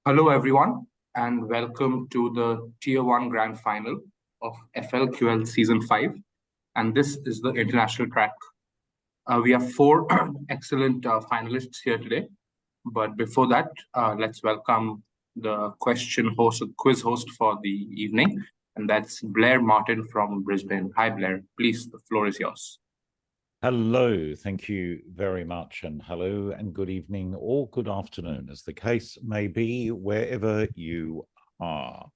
Hello, everyone, and welcome to the Tier 1 Grand Final of FLQL Season 5. And this is the international track. We have four excellent finalists here today. But before that, let's welcome the quiz host for the evening, and that's Blair Martin from Brisbane. Hi, Blair. Please, the floor is yours. Hello, thank you very much, and hello and good evening or good afternoon, as the case may be, wherever you are.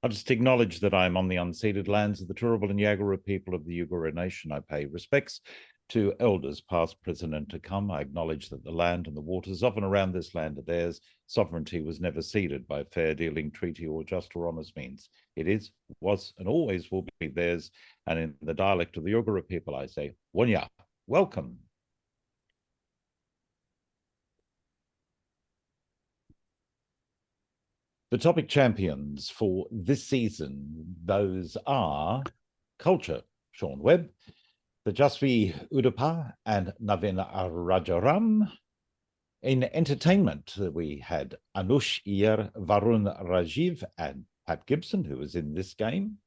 I'll just acknowledge that I'm on the unceded lands of the Turrbal and Yagara people of the Yugara Nation. I pay respects to elders past, present, and to come. I acknowledge that the land and the waters of and around this land are theirs. Sovereignty was never ceded by fair dealing, treaty, or just or honest means. It is, was, and always will be theirs. And in the dialect of the Yugara people, I say, Wanya, welcome. The topic champions for this season, those are Culture, Sean Webb, the Jasvi Udapa and Navin Rajaram. In entertainment, we had Anush Iyer, Varun Rajiv, and Pat Gibson, who was in this game.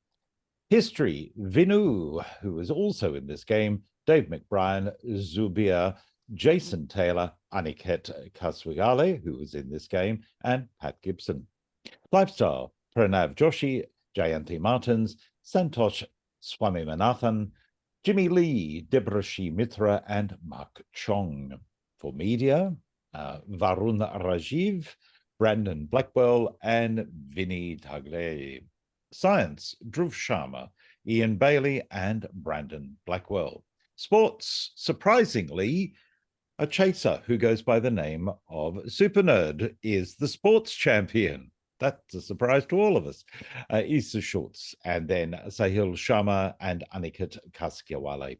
History, Vinoo, who was also in this game, Dave McBrien, Zubir, Jason Taylor, Aniket Kaswigale, who was in this game, and Pat Gibson. Lifestyle, Pranav Joshi, Jayanti Martins, Santosh Swaminathan, Jimmy Lee, Debrashi Mitra, and Mark Chong. For media, Varun Rajiv, Brandon Blackwell, and Vinny Tagle. Science, Dhruv Sharma, Ian Bailey, and Brandon Blackwell. Sports, surprisingly, a chaser who goes by the name of Super Nerd is the sports champion. That's a surprise to all of us. Issa Schultz, and then Sahil Sharma and Aniket Kaskiawale.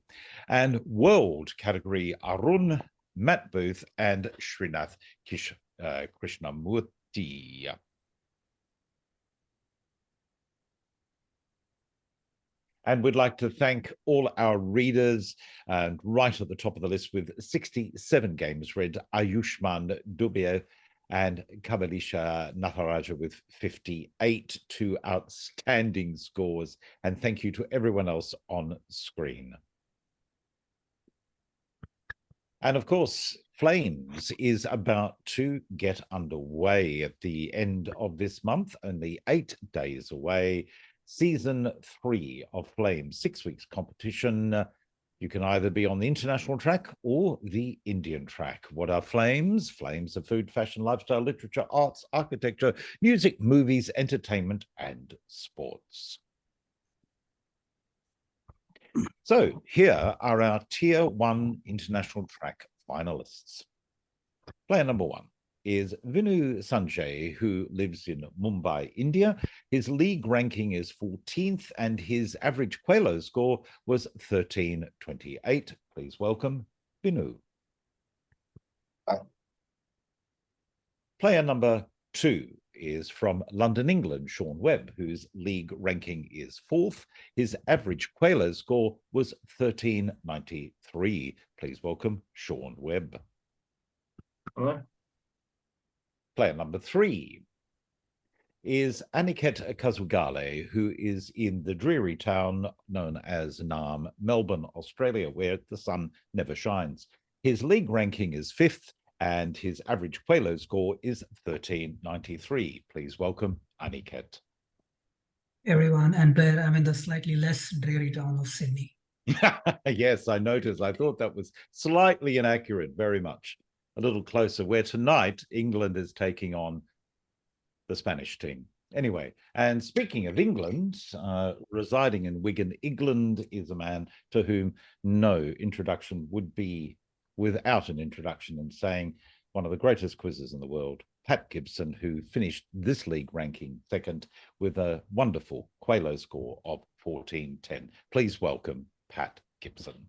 And world category, Arun, Matt Booth, and Srinath Krishnamurti. And we'd like to thank all our readers, and right at the top of the list with 67 games read, Ayushman Dubey and Kavalisha Natharaja with 58, two outstanding scores. And thank you to everyone else on screen. And of course, Flames is about to get underway at the end of this month, only 8 days away. Season 3 of Flames, 6 weeks competition. You can either be on the international track or the Indian track. What are Flames? Flames are food, fashion, lifestyle, literature, arts, architecture, music, movies, entertainment, and sports. So here are our Tier 1 international track finalists. Player number 1 is Vinoo Sanjay, who lives in Mumbai, India. His league ranking is 14th, and his average Quelo score was 13.28. Please welcome Vinoo. Player number 2 is from London, England, Sean Webb, whose league ranking is 4th. His average Quelo score was 13.93. Please welcome Sean Webb. Hello. Player number 3 is Aniket Kaswigale, who is in the dreary town known as Naarm, Melbourne, Australia, where the sun never shines. His league ranking is 5th, and his average Quelo score is 13.93. Please welcome Aniket. Everyone, and Blair, I'm in the slightly less dreary town of Sydney. Yes, I noticed. I thought that was slightly inaccurate, very much. A little closer, where tonight England is taking on the Spanish team. Anyway, and speaking of England, residing in Wigan, England is a man to whom no introduction would be without an introduction, and saying one of the greatest quizzes in the world, Pat Gibson, who finished this league ranking 2nd with a wonderful Quelo score of 14.10. Please welcome Pat Gibson.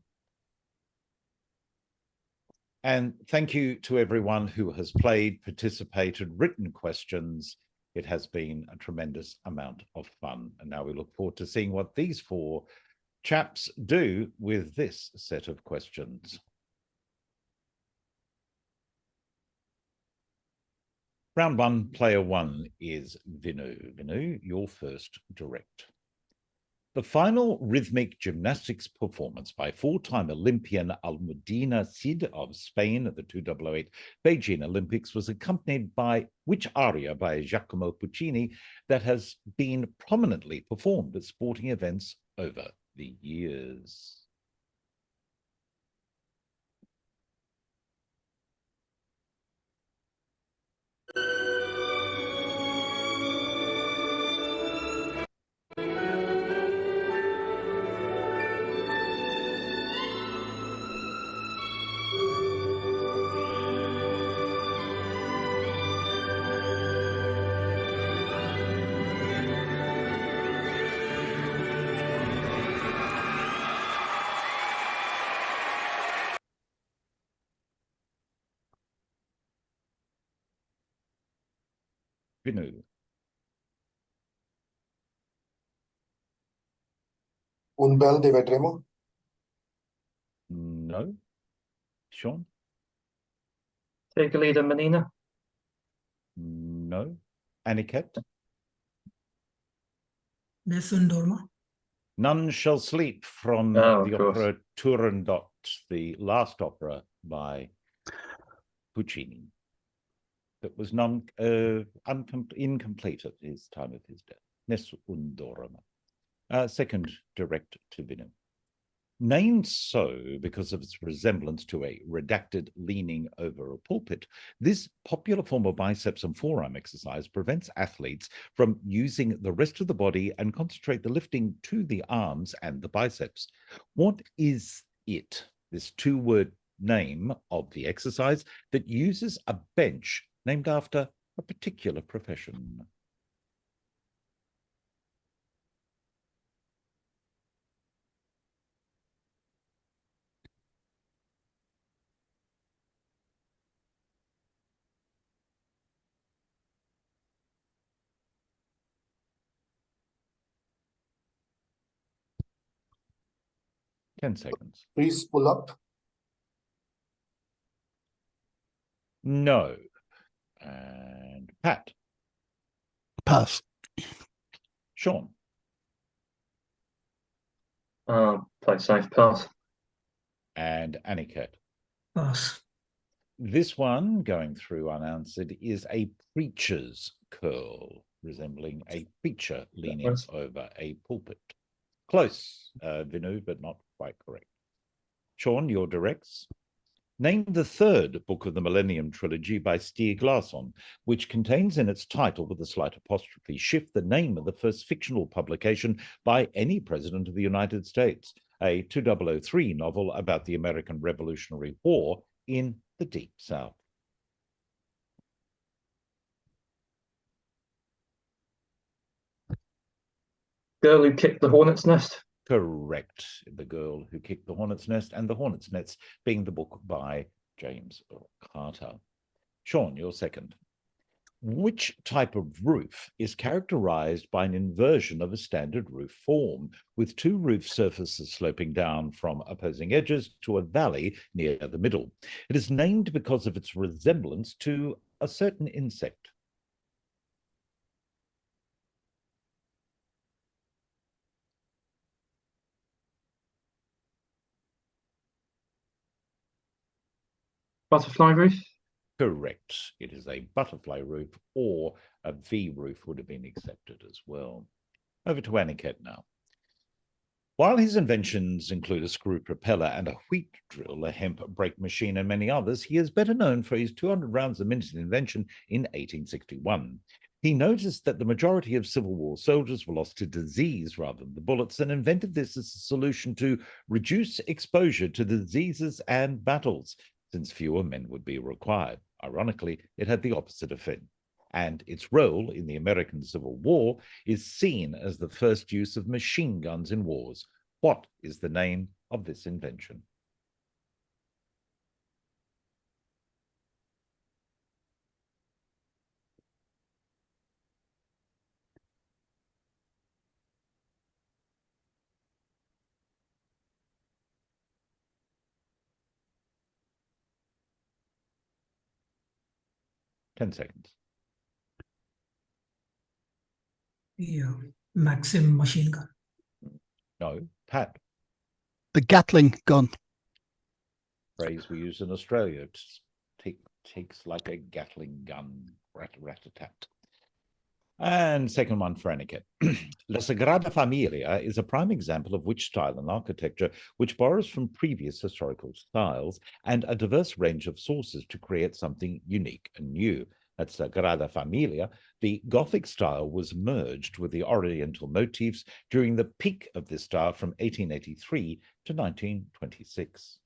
And thank you to everyone who has played, participated, written questions. It has been a tremendous amount of fun. And now we look forward to seeing what these 4 chaps do with this set of questions. Round one, player one is Vinoo. Vinoo, your first direct. The final rhythmic gymnastics performance by four-time Olympian Almudena Cid of Spain at the 2008 Beijing Olympics was accompanied by which aria by Giacomo Puccini that has been prominently performed at sporting events over the years? Vinoo. Un bel de vedremo. No. Sean? Take a lead, Menina. No. Aniket? Nessun dorma. None Shall Sleep from Oh, the of course. opera Turandot, the last opera by Puccini. That was incomplete at his time of his death. Nessun dorma. Second direct to Vinoo. Named so because of its resemblance to a redacted leaning over a pulpit, this popular form of biceps and forearm exercise prevents athletes from using the rest of the body and concentrate the lifting to the arms and the biceps. What is it, this two-word name of the exercise, that uses a bench named after a particular profession? Ten seconds. Please pull up. No. And Pat. Pass. Sean. Play safe, pass. And Aniket. Pass. This one, going through unanswered, is a preacher's curl, resembling a preacher leaning Nice. over a pulpit. Close, Vinoo, but not quite correct. Sean, your directs. Name the third book of the Millennium Trilogy by Stieg Larsson, which contains in its title, with a slight apostrophe shift, the name of the first fictional publication by any president of the United States, a 2003 novel about the American Revolutionary War in the Deep South. Girl Who Kicked the Hornet's Nest. Correct. The Girl Who Kicked the Hornet's Nest, and The Hornet's Nest being the book by James Earl Carter. Sean, you're second. Which type of roof is characterized by an inversion of a standard roof form, with two roof surfaces sloping down from opposing edges to a valley near the middle? It is named because of its resemblance to a certain insect. Butterfly Roof. Correct. It is a butterfly roof, or a V roof would have been accepted as well. Over to Aniket now. While his inventions include a screw propeller and a wheat drill, a hemp brake machine, and many others, he is better known for his 200 rounds a minute invention in 1861. He noticed that the majority of Civil War soldiers were lost to disease rather than the bullets, and invented this as a solution to reduce exposure to diseases and battles, since fewer men would be required. Ironically, it had the opposite effect, and its role in the American Civil War is seen as the first use of machine guns in wars. What is the name of this invention? Ten seconds. Yeah, Maxim machine gun. No. Pat, The Gatling gun. phrase we use in Australia. It takes like a Gatling gun. Rat-a-tat. And second one for Aniket. La Sagrada Familia is a prime example of which style in architecture which borrows from previous historical styles and a diverse range of sources to create something unique and new. At Sagrada Familia, the Gothic style was merged with the Oriental motifs during the peak of this style from 1883 to 1926.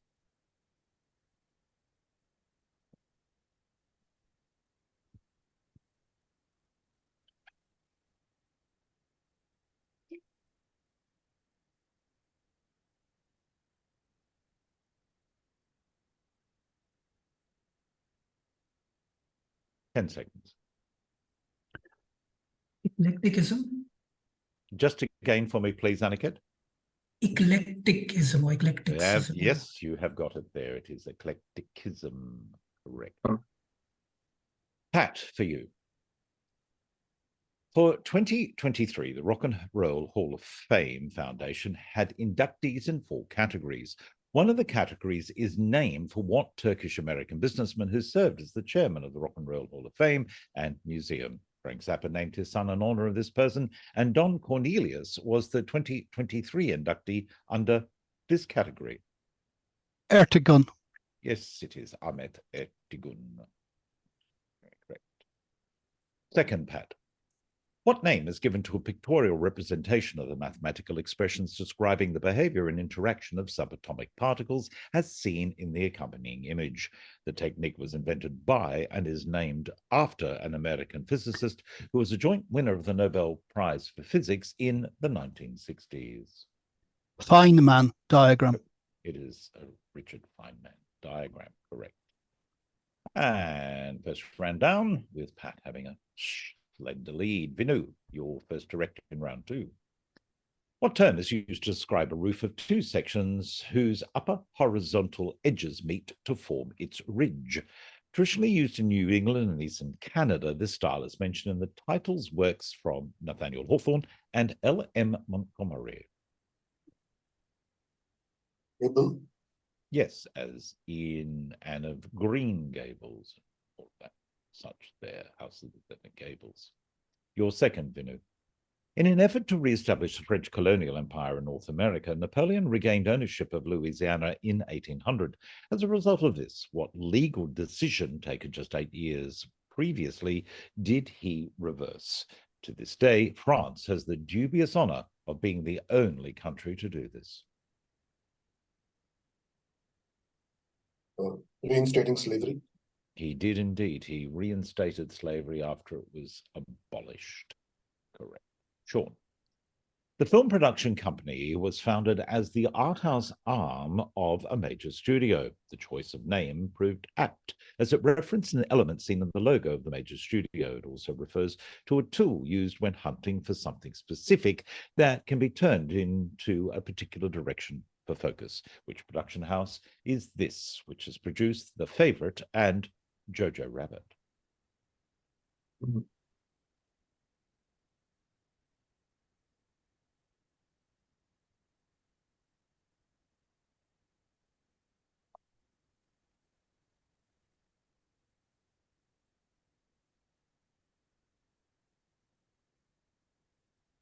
Ten seconds. Eclecticism. Just again for me, please, Aniket. Eclecticism or eclecticism. Yes, you have got it there. It is eclecticism. Correct. Oh. Pat, for you. For 2023, the Rock and Roll Hall of Fame Foundation had inductees in 4 categories. One of the categories is named for what Turkish-American businessman who served as the chairman of the Rock and Roll Hall of Fame and Museum. Frank Zappa named his son in honor of this person, and Don Cornelius was the 2023 inductee under this category. Ertegun. Yes, it is Ahmet Ertegun. Correct. Second, Pat. What name is given to a pictorial representation of the mathematical expressions describing the behavior and interaction of subatomic particles as seen in the accompanying image? The technique was invented by and is named after an American physicist who was a joint winner of the Nobel Prize for Physics in the 1960s. Feynman diagram. It is a Richard Feynman diagram, correct. And first round down with Pat having a led the lead. Vinoo, your first director in round 2. What term is used to describe a roof of 2 sections whose upper horizontal edges meet to form its ridge? Traditionally used in New England and Eastern Canada, this style is mentioned in the titles works from Nathaniel Hawthorne and L.M. Montgomery. Gable. Yes, as in Anne of Green Gables, or that such their houses with the gables. Your second, Vinoo. In an effort to re-establish the French colonial empire in North America, Napoleon regained ownership of Louisiana in 1800. As a result of this, what legal decision taken just 8 years previously did he reverse? To this day, France has the dubious honor of being the only country to do this. Reinstating slavery. He did indeed. He reinstated slavery after it was abolished. Correct. Sean. The film production company was founded as the art house arm of a major studio. The choice of name proved apt, as it referenced an element seen in the logo of the major studio. It also refers to a tool used when hunting for something specific that can be turned into a particular direction for focus. Which production house is this, which has produced The Favourite and Jojo Rabbit? Mhm.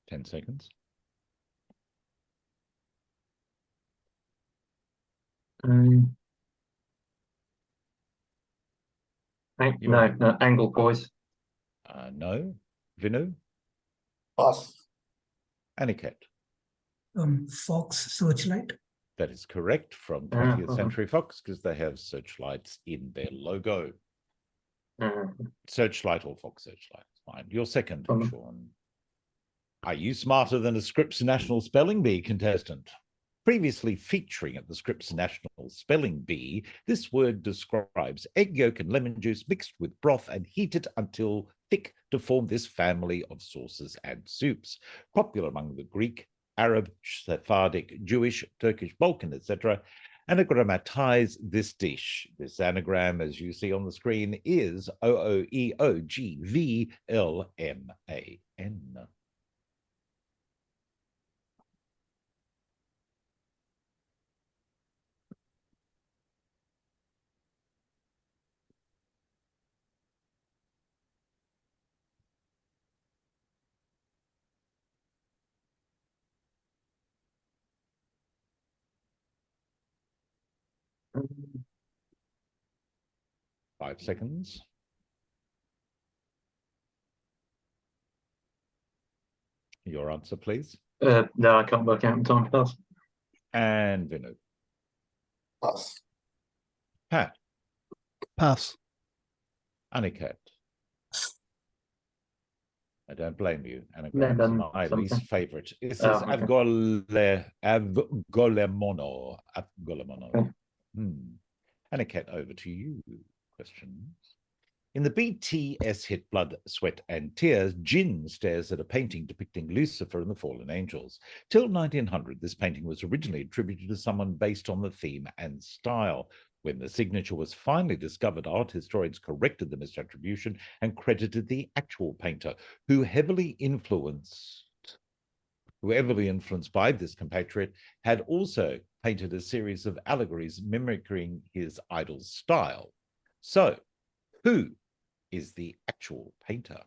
Ten seconds. No, Angle Boys. No. Vinoo? Pass. Aniket? Fox Searchlight. That is correct, from 20th Century Fox, because they have searchlights in their logo. Searchlight or Fox Searchlight, fine. Your second, Sean. Are you smarter than a Scripps National Spelling Bee contestant? Previously featuring at the Scripps National Spelling Bee, this word describes egg yolk and lemon juice mixed with broth and heated until thick to form this family of sauces and soups. Popular among the Greek, Arab, Sephardic, Jewish, Turkish, Balkan, etc. Anagrammatize this dish. This anagram, as you see on the screen, is OOEOGVLMAN. 5 seconds. Your answer, please. No, I can't work out in time. Pass. And Vinoo. Pass. Pat. Pass. Aniket. I don't blame you. No, Anagrams then my something. least favorite. This Oh, is okay. Avgolemono. Avgolemono. Okay. Aniket, over to you. Questions. In the BTS hit Blood, Sweat and Tears, Jin stares at a painting depicting Lucifer and the fallen angels. Till 1900, this painting was originally attributed to someone based on the theme and style. When the signature was finally discovered, art historians corrected the misattribution and credited the actual painter, who heavily influenced by this compatriot, had also painted a series of allegories mimicking his idol's style. So, who is the actual painter?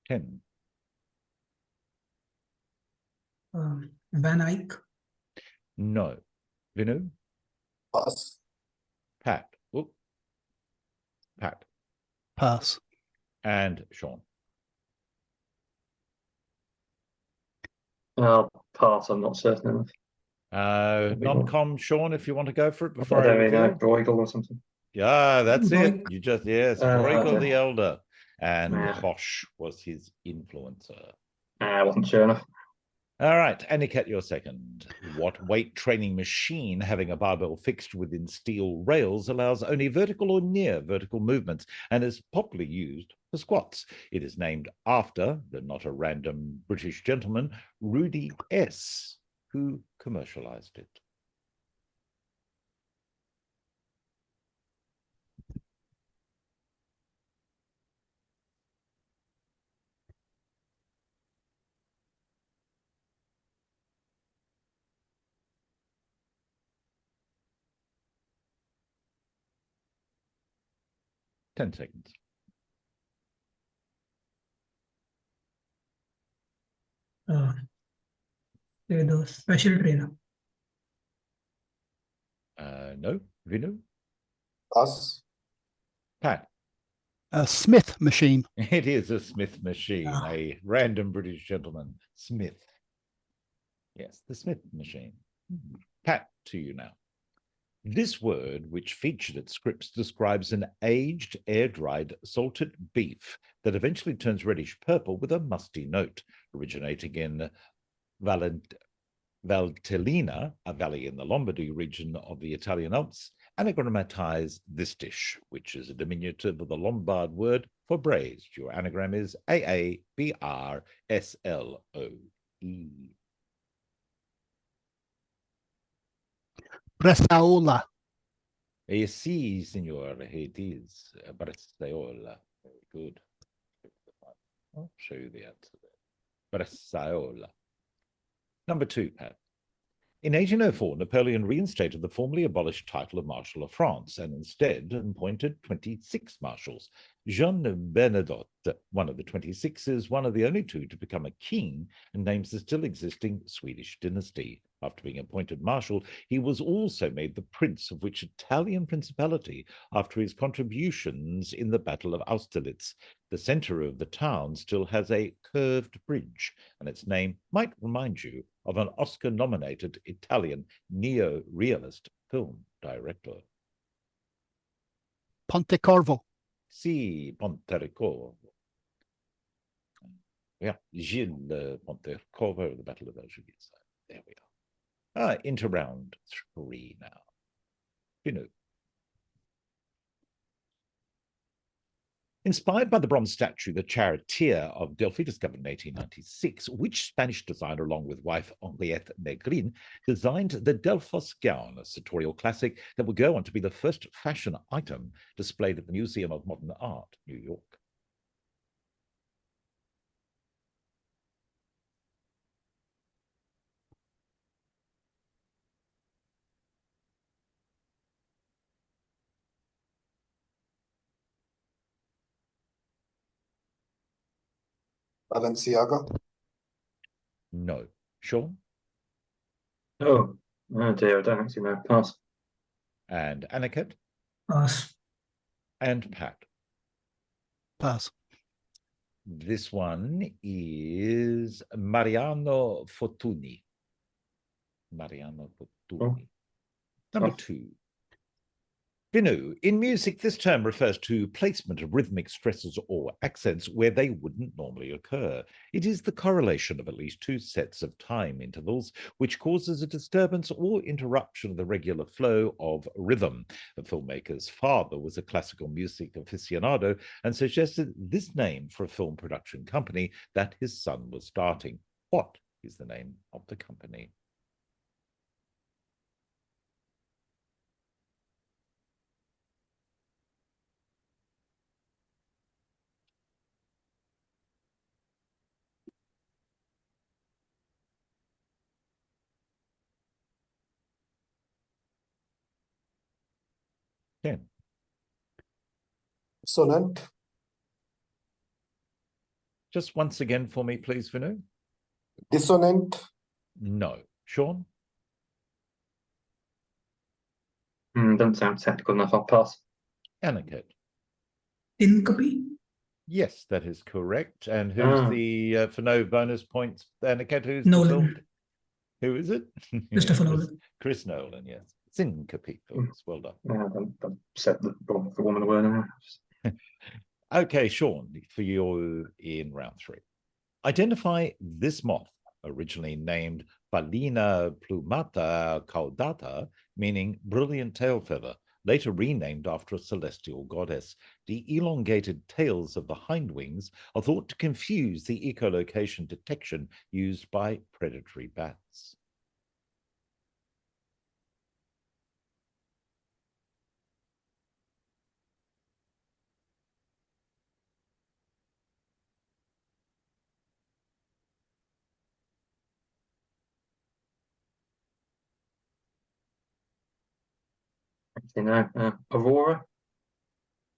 Ken. Van Eyck. No. Vinoo? Pass. Pat. Oh. Pat. Pass. And Sean. Pass. I'm not certain enough. Non-com, Sean, if you want to go for it before I I don't really know. reveal. Bruegel or something. Yeah, that's it. Bruegel. You just, yes, Okay. Bruegel the Elder. And Yeah. Bosch was his influencer. I wasn't sure enough. All right, Aniket, you're second. What weight training machine having a barbell fixed within steel rails allows only vertical or near vertical movements and is popularly used for squats? It is named after, the not a random British gentleman, Rudy S., who commercialized it. Ten seconds. The special trainer. No. Vinoo? Pass. Pat? A Smith machine. It is a Smith machine, Ah. a random British gentleman, Smith. Yes, the Smith machine. Pat, to you now. This word, which featured at scripts, describes an aged, air-dried, salted beef that eventually turns reddish purple with a musty note, originating in Valtellina, a valley in the Lombardy region of the Italian Alps, anagrammatize this dish, which is a diminutive of the Lombard word for braised. Your anagram is AABRSLOE. Bresaola. Sì, signor, it is Bresaola. Very good. I'll show you the answer there. Bresaola. Number 2, Pat. In 1804, Napoleon reinstated the formerly abolished title of Marshal of France and instead appointed 26 marshals. Jean Bernadotte, one of the 26, is one of the only 2 to become a king and names the still existing Swedish dynasty. After being appointed marshal, he was also made the prince of which Italian principality after his contributions in the Battle of Austerlitz. The center of the town still has a curved bridge, and its name might remind you of an Oscar-nominated Italian neo-realist film director. Pontecorvo. Sì, Pontecorvo. Yeah, Gilles Pontecorvo, the Battle of Austerlitz. There we are. Into round 3 now. Vinoo. Inspired by the bronze statue, the Charretier of Delphi, discovered in 1896, which Spanish designer, along with wife Henriette Negrin, designed the Delphos gown, a sartorial classic that would go on to be the first fashion item displayed at the Museum of Modern Art, New York. Balenciaga. No. Sean? Oh, oh dear, I don't actually know. Pass. And Aniket? Pass. And Pat? Pass. This one is Mariano Fortuny. Mariano Fortuny. Number Tough. 2. Vinoo. In music, this term refers to placement of rhythmic stresses or accents where they wouldn't normally occur. It is the correlation of at least 2 sets of time intervals which causes a disturbance or interruption of the regular flow of rhythm. The filmmaker's father was a classical music aficionado and suggested this name for a film production company that his son was starting. What is the name of the company? Ken? Dissonant. Just once again for me, please, Vinoo. Dissonant. No. Sean? Doesn't sound technical enough. I'll pass. Aniket? Syncope. Yes, that is correct. And who's the for no bonus points? Aniket, who's the Nolan. film? Who is it? Christopher Chris, Nolan. Chris Nolan, yes. Syncope films. Well done. Yeah, I've said the wrong for one of the word now. Okay, Sean, for you in round 3. Identify this moth, originally named Balena plumata caudata, meaning brilliant tail feather, later renamed after a celestial goddess. The elongated tails of the hind wings are thought to confuse the echolocation detection used by predatory bats. Actually, no. Aurora.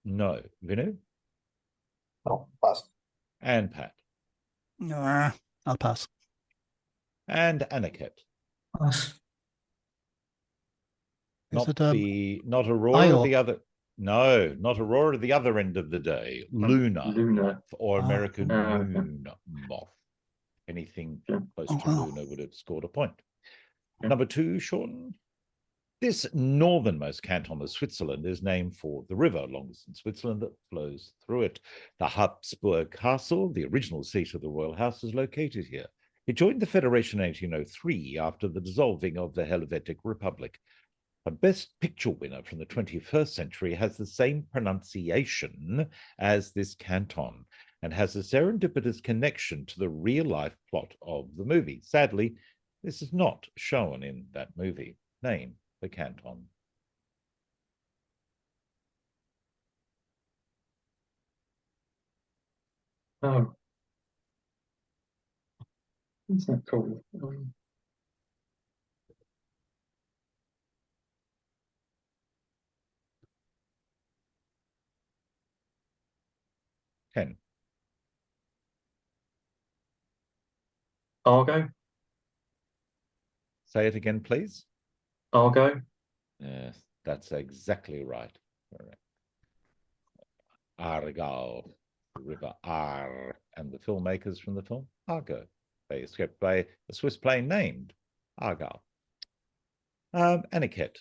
No. Vinoo? No, pass. And Pat? I'll pass. And Aniket? Pass. Is it Not Aurora, Io? the other. No, not Aurora, the other end of the day. Luna. Luna. Or Ah. American Okay. moon moth. Anything Yeah. close Oh, to wow. Luna would have scored a point. Yeah. Number 2, Sean. This northernmost canton of Switzerland is named for the river, longest in Switzerland, that flows through it. The Habsburg Castle, the original seat of the royal house, is located here. It joined the Federation in 1803 after the dissolving of the Helvetic Republic. A Best Picture winner from the 21st century has the same pronunciation as this canton and has a serendipitous connection to the real-life plot of the movie. Sadly, this is not shown in that movie. Name the canton. Oh. What's that called? Ken? Argo. Say it again, please. Argo. Yes, that's exactly right. Correct. Argyle, River Ar, and the filmmakers from the film Argo. They escaped by a Swiss plane named Argyle. Aniket,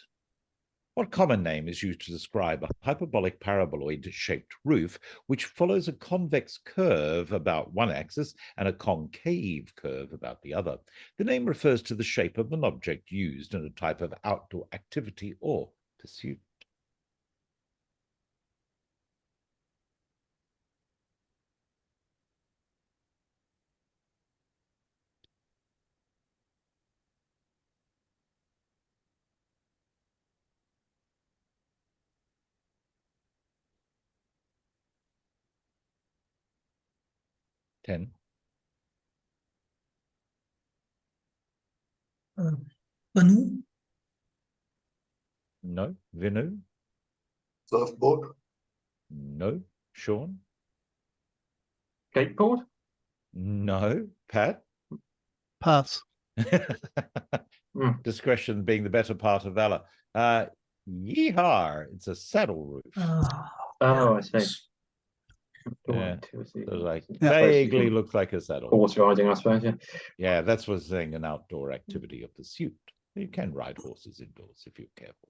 what common name is used to describe a hyperbolic paraboloid-shaped roof which follows a convex curve about one axis and a concave curve about the other? The name refers to the shape of an object used in a type of outdoor activity or pursuit. 10. Vinoo. No. Vinoo? Surfboard. No. Sean? Skateboard? No. Pat? Pass. Discretion being the better part of valor. Yeehaw! It's a saddle roof. Oh, I see. Yeah. I see. So like Yeah. vaguely looks like a saddle. Horse riding, I suppose, yeah. Yeah, that's what's saying an outdoor activity of pursuit. You can ride horses indoors if you're careful.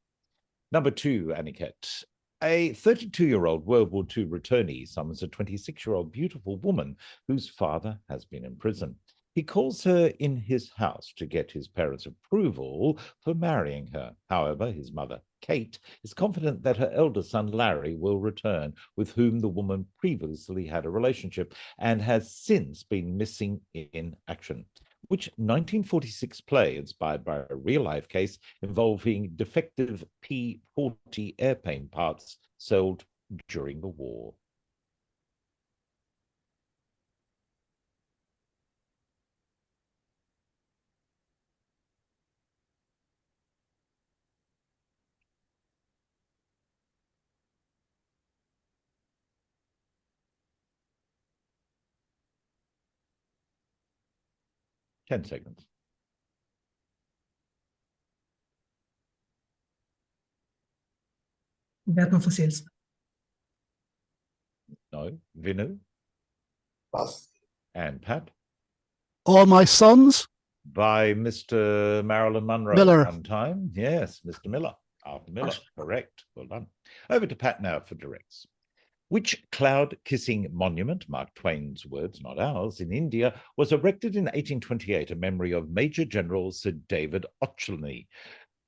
Number 2, Aniket. A 32-year-old World War II returnee summons a 26-year-old beautiful woman whose father has been in prison. He calls her in his house to get his parents' approval for marrying her. However, his mother, Kate, is confident that her elder son, Larry, will return, with whom the woman previously had a relationship and has since been missing in action. Which 1946 play, inspired by a real-life case involving defective P-40 airplane parts sold during the war? Ten seconds. Batman for sales. No. Vinoo? Pass. And Pat? All My Sons. By Mr. Marilyn Monroe. Miller. One time. Yes, Mr. Miller. Arthur Miller. Correct. Well done. Over to Pat now for directs. Which cloud-kissing monument, Mark Twain's words, not ours, in India, was erected in 1828 in memory of Major General Sir David Auchinleck?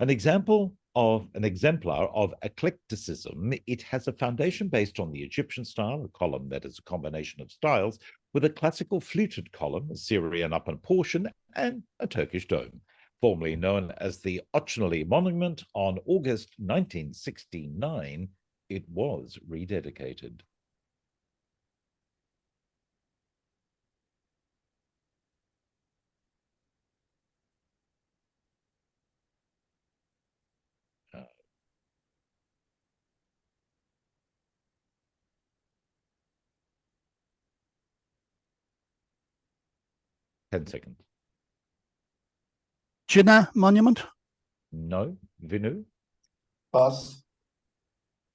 An exemplar of eclecticism, it has a foundation based on the Egyptian style, a column that is a combination of styles, with a classical fluted column, a Syrian upper portion, and a Turkish dome. Formerly known as the Auchinleck Monument, on August 1969, it was rededicated. Ten seconds. Jinnah Monument. No. Vinoo? Pass.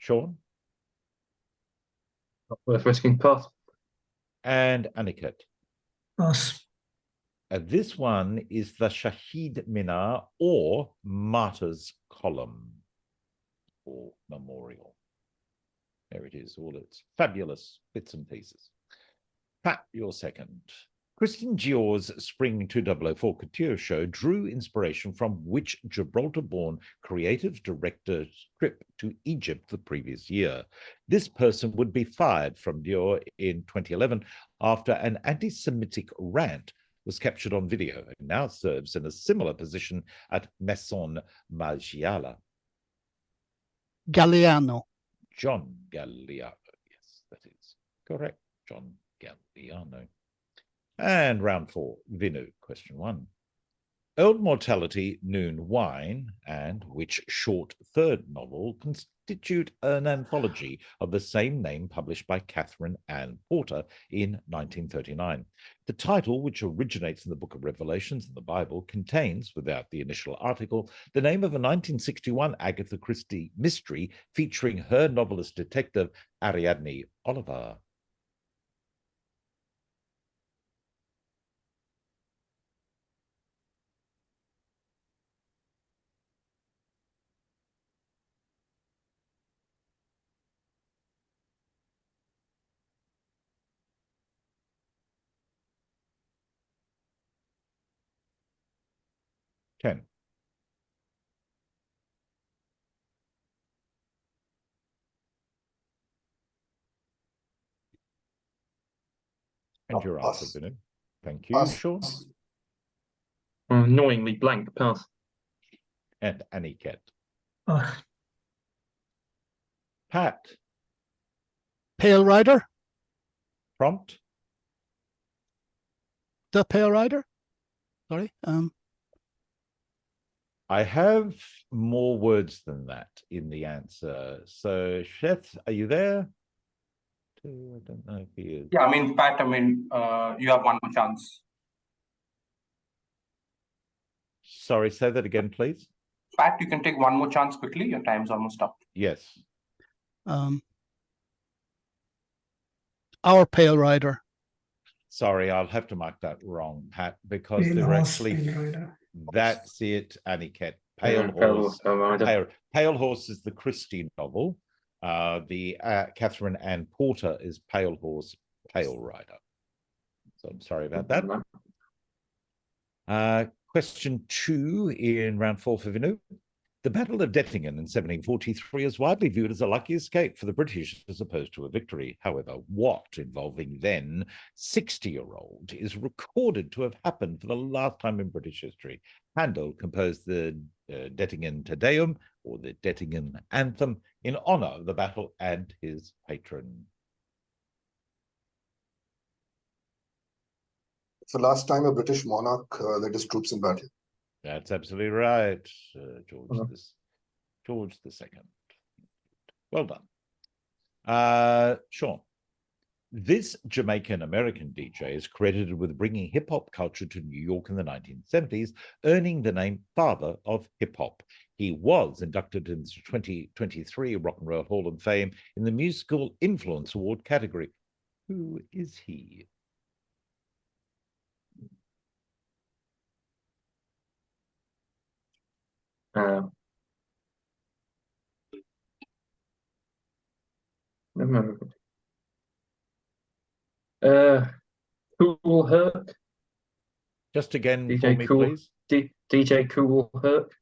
Sean? Not worth risking. Pass. And Aniket? Pass. This one is the Shahid Minar or Martyrs Column or Memorial. There it is, all its fabulous bits and pieces. Pat, your second. Christian Dior's Spring 2004 Couture show drew inspiration from which Gibraltar-born creative director's trip to Egypt the previous year. This person would be fired from Dior in 2011 after an anti-Semitic rant was captured on video and now serves in a similar position at Maison Margiela. Galliano. John Galliano. Yes, that is correct. John Galliano. And round 4, Vinoo, question 1. Old Mortality, Noon Wine, and which short third novel constitute an anthology of the same name published by Catherine Ann Porter in 1939. The title, which originates in the Book of Revelations in the Bible, contains, without the initial article, the name of a 1961 Agatha Christie mystery featuring her novelist detective Ariadne Oliver. Ten. And your answer, Pass. Vinoo. Thank you, Pass. Sean. Annoyingly blank. Pass. And Aniket. Pass. Pat, Pale Rider. prompt. the pale rider. Sorry. I have more words than that in the answer. So, Sheth, are you there? I don't know if he is. Yeah, I mean, Pat, you have one more chance. Sorry, say that again, please. Pat, you can take one more chance quickly. Your time's almost up. Yes. Our pale rider. Sorry, I'll have to mark that wrong, Pat, because Pale there horse, actually. pale rider. That's it, Aniket. Pale Pale Horse. Rider. Pale Horse is the Christie novel. The Catherine Ann Porter is Pale Horse, Pale Rider. So I'm sorry about that. Question 2 in round 4 for Vinoo. The Battle of Dettingen in 1743 is widely viewed as a lucky escape for the British as opposed to a victory. However, what involving then 60-year-old is recorded to have happened for the last time in British history? Handel composed the Dettingen Te Deum, or the Dettingen Anthem, in honour of the battle and his patron. It's the last time a British monarch led his troops in battle. That's absolutely right, George II. Well done. Sean, this Jamaican-American DJ is credited with bringing hip-hop culture to New York in the 1970s, earning the name Father of Hip-Hop. He was inducted in the 2023 Rock and Roll Hall of Fame in the Musical Influence Award category. Who is he? Cool Herc. Just again DJ for me, Cool. please. DJ Cool Herc.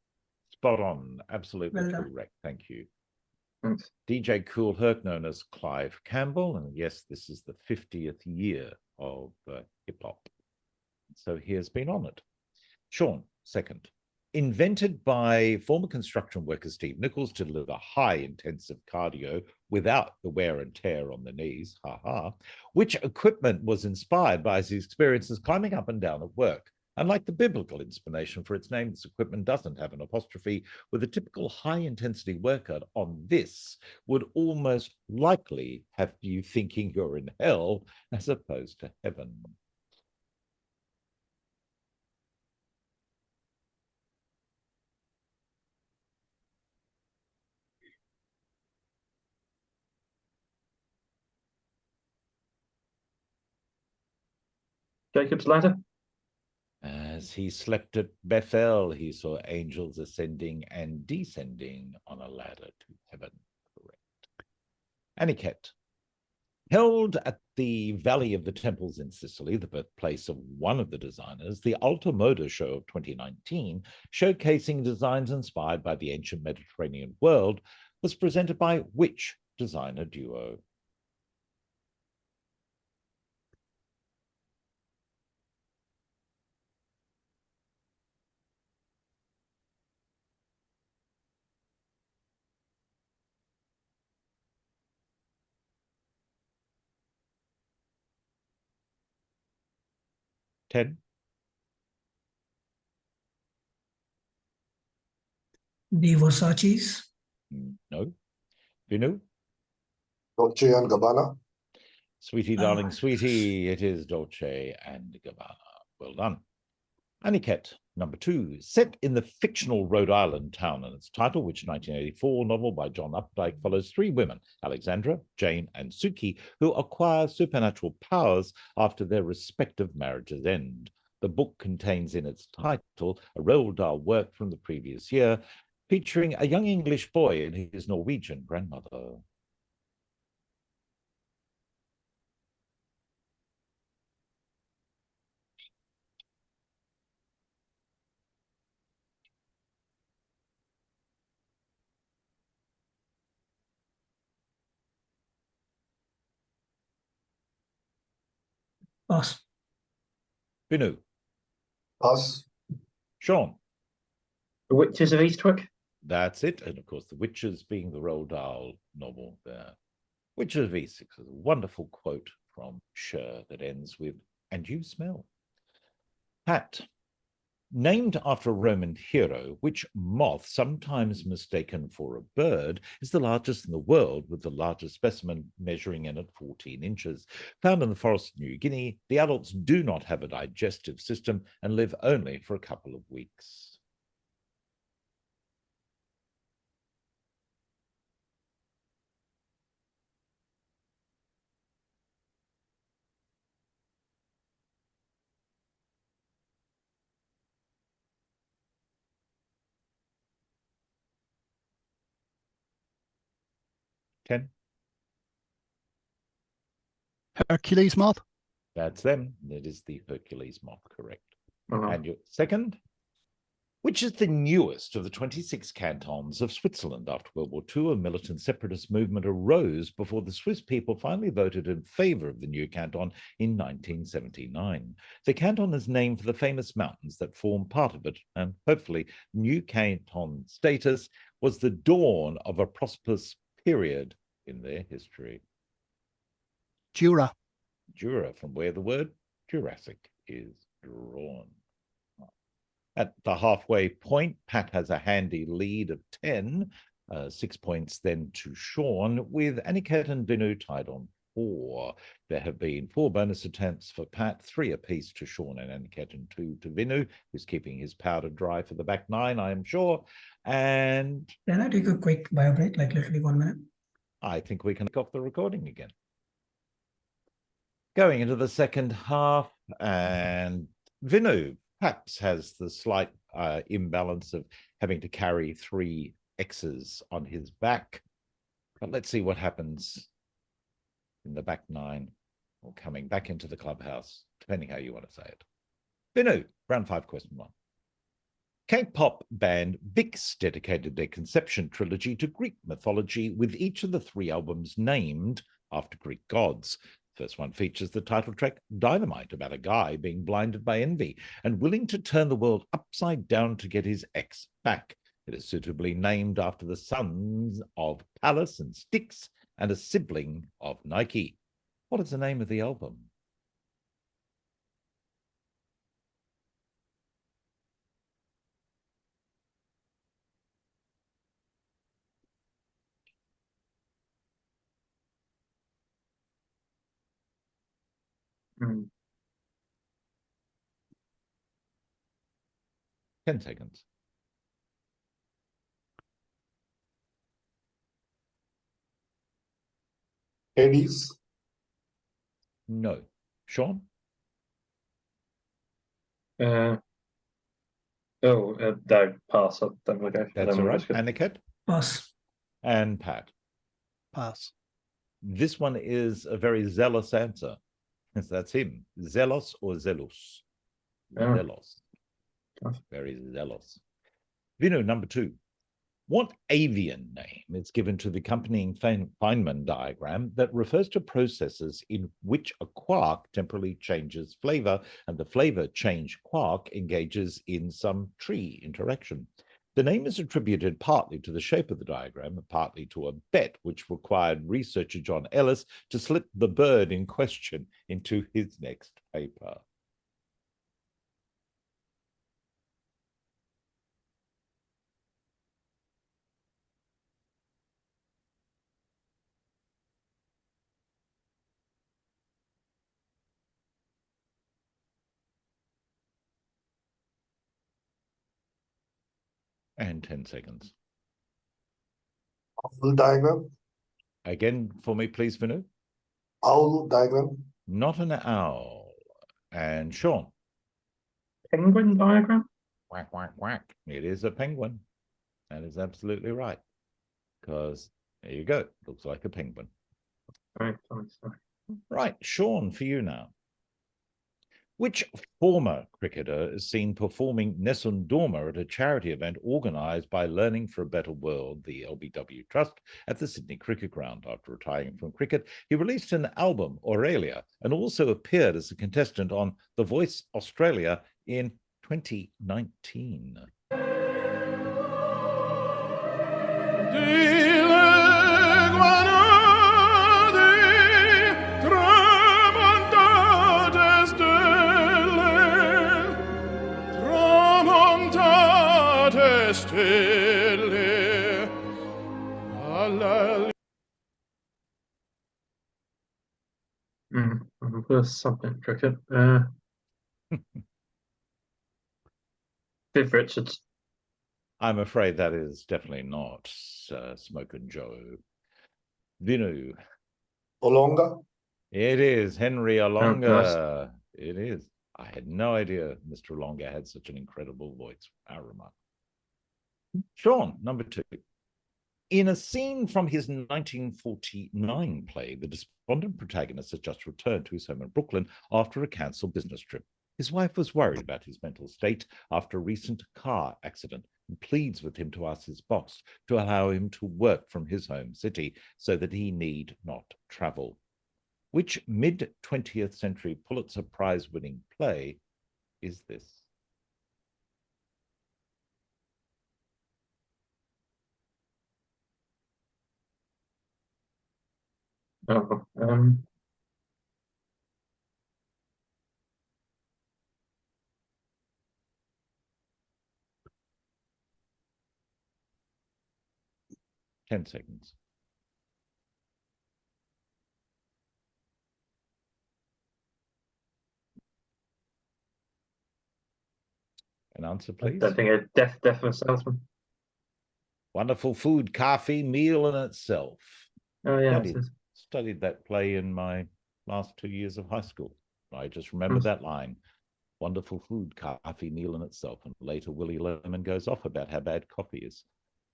Spot on. Absolutely Well done. correct. Thank you. Thanks. DJ Cool Herc, known as Clive Campbell. And yes, this is the 50th year of hip-hop. So he has been honoured. Sean, second. Invented by former construction worker Steve Nichols to deliver high-intensive cardio without the wear and tear on the knees, which equipment was inspired by his experiences climbing up and down at work. Unlike the biblical inspiration for its name, this equipment doesn't have an apostrophe, with a typical high-intensity workout on this would almost likely have you thinking you're in hell as opposed to heaven. Jacob's Ladder. As he slept at Bethel, he saw angels ascending and descending on a ladder to heaven. Correct. Aniket. Held at the Valley of the Temples in Sicily, the birthplace of one of the designers, the Alta Moda Show of 2019, showcasing designs inspired by the ancient Mediterranean world, was presented by which designer duo? Ted? The Versace's. No. Vinoo? Dolce and Gabbana. Sweetie, darling, sweetie, it is Dolce and Gabbana. Well done. Aniket, number 2, set in the fictional Rhode Island town and its title, which 1984 novel by John Updike follows 3 women, Alexandra, Jane, and Suki, who acquire supernatural powers after their respective marriages end. The book contains in its title a Roald Dahl work from the previous year, featuring a young English boy and his Norwegian grandmother. Pass. Vinoo. Pass. Sean. The Witches of Eastwick. That's it. And of course, The Witches being the Roald Dahl novel there. Witches of Eastwick is a wonderful quote from Cher that ends with, "And you smell." Pat. Named after a Roman hero, which moth, sometimes mistaken for a bird, is the largest in the world, with the largest specimen measuring in at 14 inches. Found in the forest of New Guinea, the adults do not have a digestive system and live only for a couple of weeks. Ken? Hercules moth. That's them. It is the Hercules moth, correct. Uh-huh. And your second? Which is the newest of the 26 cantons of Switzerland? After World War II, a militant separatist movement arose before the Swiss people finally voted in favor of the new canton in 1979. The canton is named for the famous mountains that form part of it, and hopefully new canton status was the dawn of a prosperous period in their history. Jura. Jura, from where the word Jurassic is drawn. At the halfway point, Pat has a handy lead of 10, 6 points then to Sean, with Aniket and Vinoo tied on 4. There have been 4 bonus attempts for Pat, 3 apiece to Sean and Aniket, and 2 to Vinoo, who's keeping his powder dry for the back 9, I am sure. And Can I take a quick bio break, like literally 1 minute? I think we can kick off the recording again. Going into the second half, and Vinoo perhaps has the slight imbalance of having to carry 3 X's on his back. But let's see what happens in the back 9, or coming back into the clubhouse, depending how you want to say it. Vinoo, round 5, question 1. K-pop band VIX dedicated their Conception trilogy to Greek mythology, with each of the 3 albums named after Greek gods. First one features the title track Dynamite, about a guy being blinded by envy and willing to turn the world upside down to get his ex back. It is suitably named after the sons of Pallas and Styx and a sibling of Nike. What is the name of the album? Mm. 10 seconds. Hades. No. Sean? No, pass. I don't want to go. That's all right. Aniket? Pass. And Pat? Pass. This one is a very zealous answer. That's him. Zealous or zealous? Oh. Zealous. Very zealous. Vinoo, number 2. What avian name is given to the accompanying Feynman diagram that refers to processes in which a quark temporarily changes flavor and the flavor change quark engages in some tree interaction? The name is attributed partly to the shape of the diagram and partly to a bet which required researcher John Ellis to slip the bird in question into his next paper. And 10 seconds. Owl diagram. Again, for me, please, Vinoo. Owl diagram. Not an owl. And Sean. Penguin diagram? Quack, quack, quack. It is a penguin. That is absolutely right. Because there you go. Looks like a penguin. Sorry. Right, Sean, for you now. Which former cricketer is seen performing Nessun Dorma at a charity event organised by Learning for a Better World, the LBW Trust, at the Sydney Cricket Ground? After retiring from cricket, he released an album, Aurelia, and also appeared as a contestant on The Voice Australia in 2019. There's something cricket. Viv Richards. I'm afraid that is definitely not Smoke and Joe. Vinoo. Olonga. It is Henry Olonga. nice. It is. I had no idea Mr. Olonga had such an incredible voice. How remarkable. Sean, number 2. In a scene from his 1949 play, the despondent protagonist has just returned to his home in Brooklyn after a cancelled business trip. His wife was worried about his mental state after a recent car accident and pleads with him to ask his boss to allow him to work from his home city so that he need not travel. Which mid-20th century Pulitzer Prize-winning play is this? Oh, 10 seconds. An answer, I please. don't think a deaf and salesman. Wonderful Food, Coffee, Meal in Itself. Oh yeah, Studied that play in my last 2 years of high school. I just remember that line. Wonderful food, coffee, meal in itself. And later Willie Lemon goes off about how bad coffee is.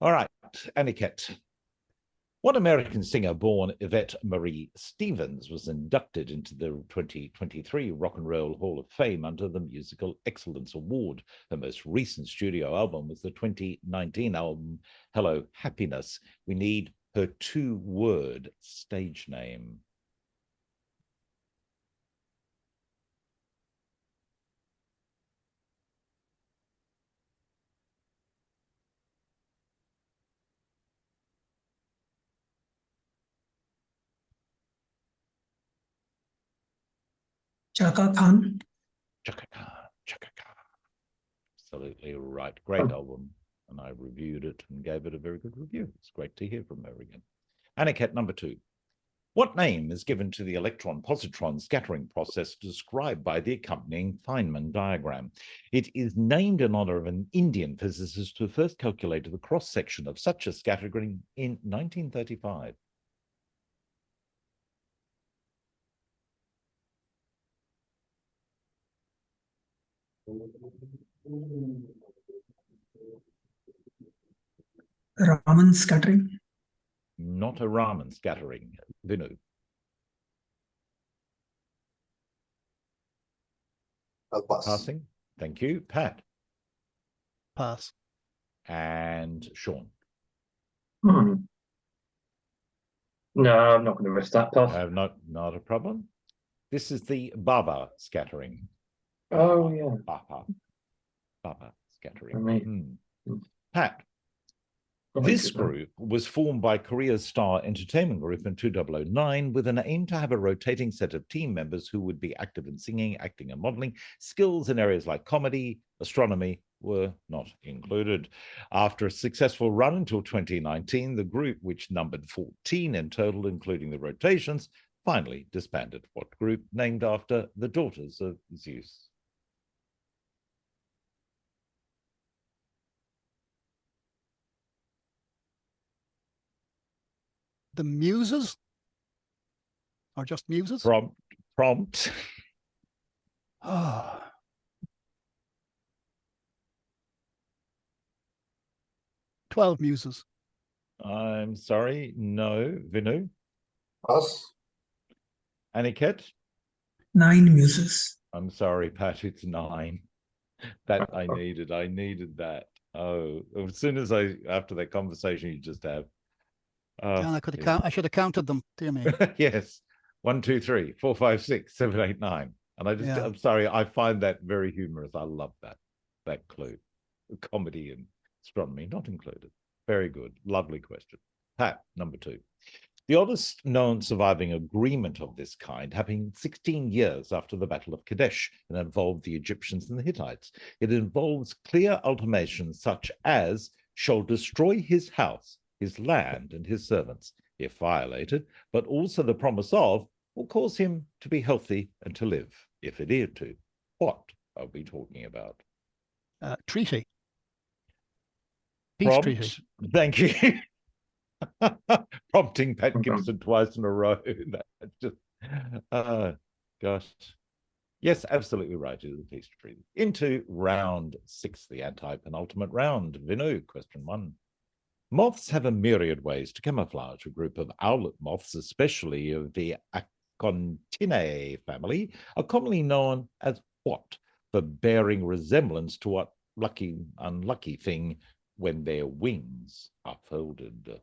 All right, Aniket. What American singer born Yvette Marie Stevens was inducted into the 2023 Rock and Roll Hall of Fame under the Musical Excellence Award? Her most recent studio album was the 2019 album Hello Happiness. We need her 2-word stage name. Chaka Khan. Chaka Khan, Chaka Khan. Absolutely right. Great album. And I reviewed it and gave it a very good review. It's great to hear from her again. Aniket, number 2. What name is given to the electron-positron scattering process described by the accompanying Feynman diagram? It is named in honor of an Indian physicist who first calculated the cross-section of such a scattering in 1935. Raman scattering. Not a Raman scattering. Vinoo. I'll pass. Passing. Thank you. Pat. Pass. And Sean. No, I'm not going to risk that pass. Not a problem. This is the Baba scattering. Oh yeah. Baba scattering. Pat. Probably This group was formed by Korea's Star Entertainment Group in 2009 with an aim to have a rotating set of team members who would be active in singing, acting, and modeling. Skills in areas like comedy, astronomy were not included. After a successful run until 2019, the group, which numbered 14 in total, including the rotations, finally disbanded. What group named after the daughters of Zeus? The Muses? Or just Muses? Prompt. Oh. "12 Muses." I'm sorry, no. Vinoo? Pass. Aniket? 9 muses. I'm sorry, Pat, it's 9. That I needed that. Oh, as soon as after that conversation you just have. I should have counted them, dear me. Yes. 1, 2, 3, 4, 5, 6, 7, 8, 9. And I'm sorry, I find that very humorous. I love that clue. Comedy and astronomy not included. Very good. Lovely question. Pat, number 2. The oldest known surviving agreement of this kind happened 16 years after the Battle of Kadesh and involved the Egyptians and the Hittites. It involves clear ultimations such as shall destroy his house, his land, and his servants if violated, but also the promise of will cause him to be healthy and to live, if adhered to? What are we talking about? Treaty. Peace treaty. Thank you. Prompting Pat Gibson twice in a row. That's just, gosh. Yes, absolutely right. It is a peace treaty. Into round 6, the anti-penultimate round. Vinoo, question 1. Moths have a myriad ways to camouflage. A group of owlet moths, especially of the Acontinae family, are commonly known as what? For bearing resemblance to what lucky, unlucky thing when their wings are folded?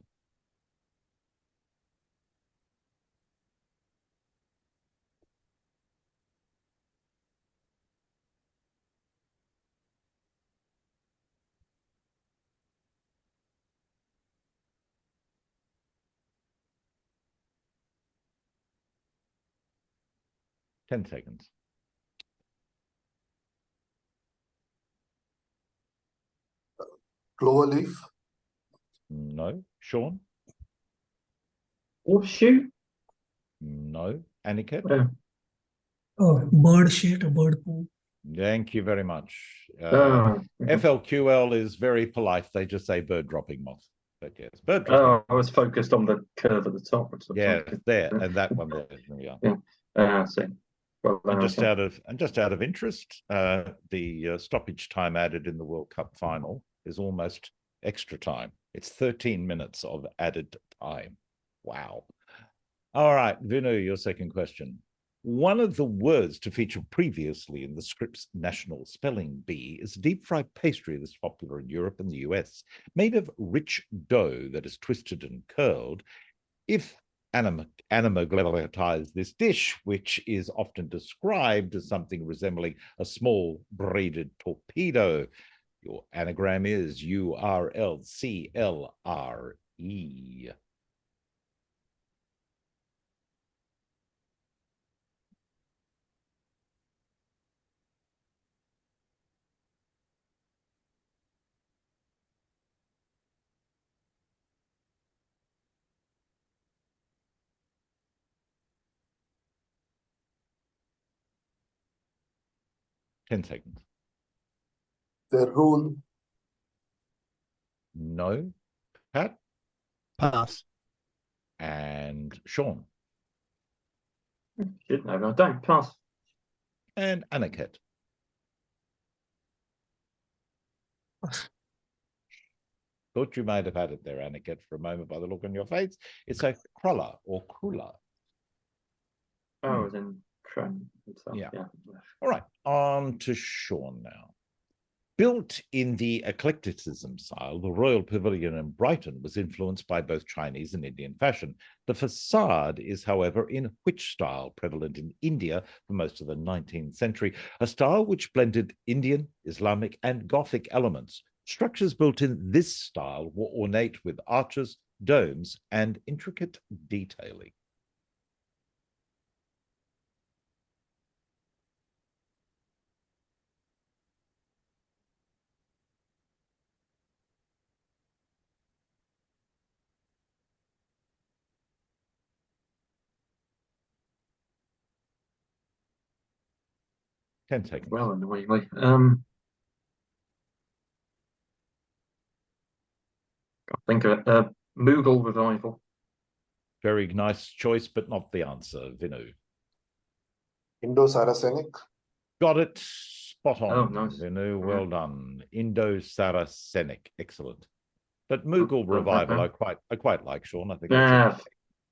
Ten seconds. Clover leaf. No. Sean? Horseshoe? No. Aniket? Oh, bird shit or bird poo. Thank you very much. Mhm. FLQL is very polite. They just say bird dropping moth. But yes, bird dropping. I was focused on the curve at the top. Yeah, there, and that one there. Yeah. I see. Well, And just out of interest, the stoppage time added in the World Cup final is almost extra time. It's 13 minutes of added time. Wow. All right, Vinoo, your second question. One of the words to feature previously in the script's national spelling bee is a deep-fried pastry that's popular in Europe and the US, made of rich dough that is twisted and curled. If animaglutize this dish, which is often described as something resembling a small braided torpedo, your anagram is URLCLRE. Ten seconds. The rule. No. Pat? Pass. And Sean? Should know, but I don't. Pass. And Aniket? Thought you might have had it there, Aniket, for a moment by the look on your face. It's a cruller or cruller. Oh, as in trend itself. Yeah. Yeah. All right, on to Sean now. Built in the eclecticism style, the Royal Pavilion in Brighton was influenced by both Chinese and Indian fashion. The facade is, however, in which style, prevalent in India for most of the 19th century, a style which blended Indian, Islamic, and Gothic elements. Structures built in this style were ornate with arches, domes, and intricate detailing. Ten seconds. Well, annoyingly. I think of it. Mughal revival. Very nice choice, but not the answer, Vinoo. Indo-Saracenic. Got it. Spot on. Oh, nice. Vinoo, well done. Indo-Saracenic. Excellent. But Mughal revival, I quite like, Sean. I think it's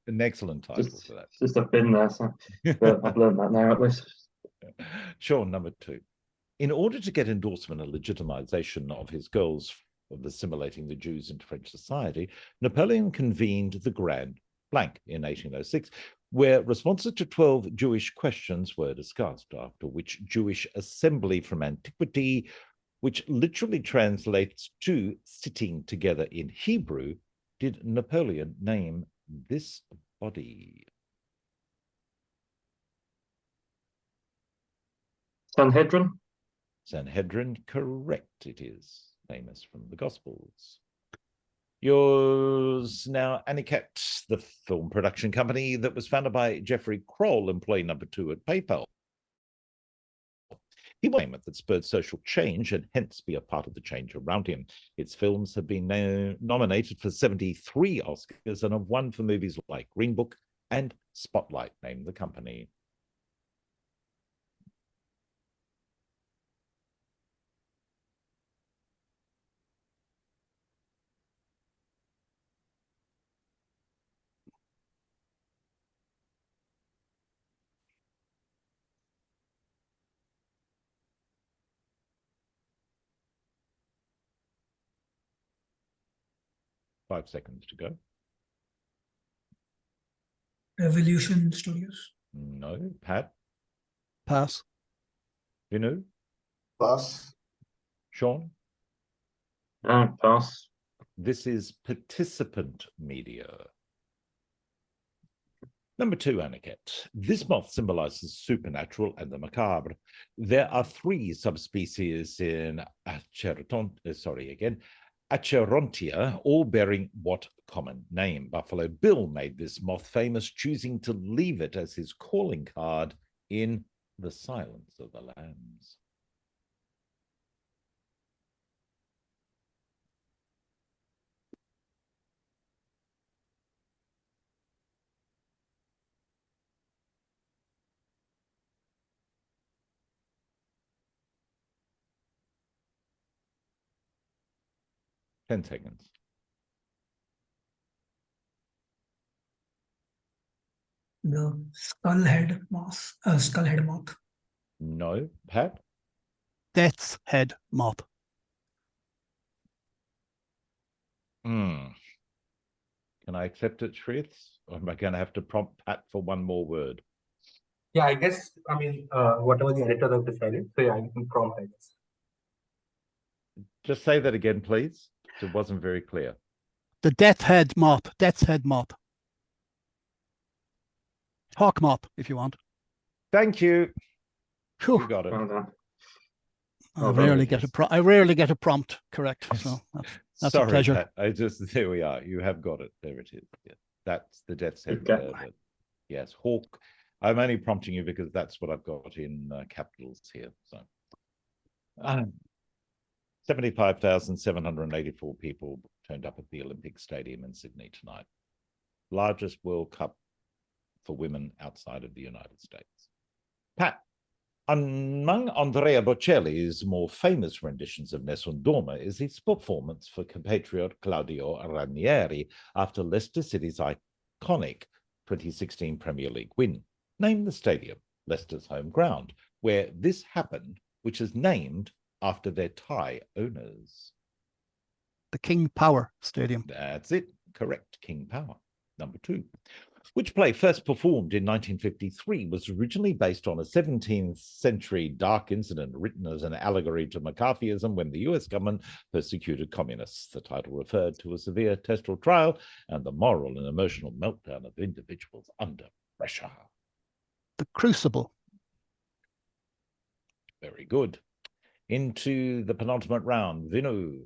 an excellent title for that. Just I've been there, so but I've learned that now at least. Sean, number 2. In order to get endorsement and legitimization of his goals of assimilating the Jews into French society, Napoleon convened the Grand Blank in 1806, where responses to 12 Jewish questions were discussed, after which Jewish assembly from antiquity, which literally translates to sitting together in Hebrew, did Napoleon name this body? Sanhedrin? Sanhedrin, correct it is, famous from the Gospels. Yours now, Aniket, the film production company that was founded by Jeffrey Kroll, employee number 2 at PayPal. He was a name that spurred social change and hence be a part of the change around him. Its films have been nominated for 73 Oscars and have won for movies like Green Book and Spotlight. Name the company. Five seconds to go. Revolution Studios. No. Pat? Pass. Vinoo? Pass. Sean? Pass. This is participant media. Number 2, Aniket. This moth symbolizes supernatural and the macabre. There are 3 subspecies in Acherontia, all bearing what common name? Buffalo Bill made this moth famous, choosing to leave it as his calling card in The Silence of the Lambs. Ten seconds. The skullhead moth. No. Pat? Death's head moth. Can I accept it, Shrith? Or am I going to have to prompt Pat for one more word? Yeah, I guess, whatever the editor has decided. So yeah, you can prompt, I guess. Just say that again, please. It wasn't very clear. The death's head moth. Death's head moth. Hawk moth, if you want. Thank you. Whew. You got it. Well done. I Well done. rarely get a prompt correct, so that's Sorry, a pleasure. Pat. There we are. You have got it. There it is. Yeah. That's the death's head. Okay. Yes, Hawk. I'm only prompting you because that's what I've got in capitals here. So, 75,784 people turned up at the Olympic Stadium in Sydney tonight. Largest World Cup for women outside of the United States. Pat, among Andrea Bocelli's more famous renditions of Nessun Dorma is his performance for compatriot Claudio Ranieri after Leicester City's iconic 2016 Premier League win. Name the stadium, Leicester's home ground, where this happened, which is named after their Thai owners. The King Power Stadium. That's it. Correct. King Power. Number 2. Which play, first performed in 1953, was originally based on a 17th century dark incident written as an allegory to McCarthyism when the US government persecuted communists. The title referred to a severe testimonial trial and the moral and emotional meltdown of individuals under pressure. The Crucible. Very good. Into the penultimate round. Vinoo.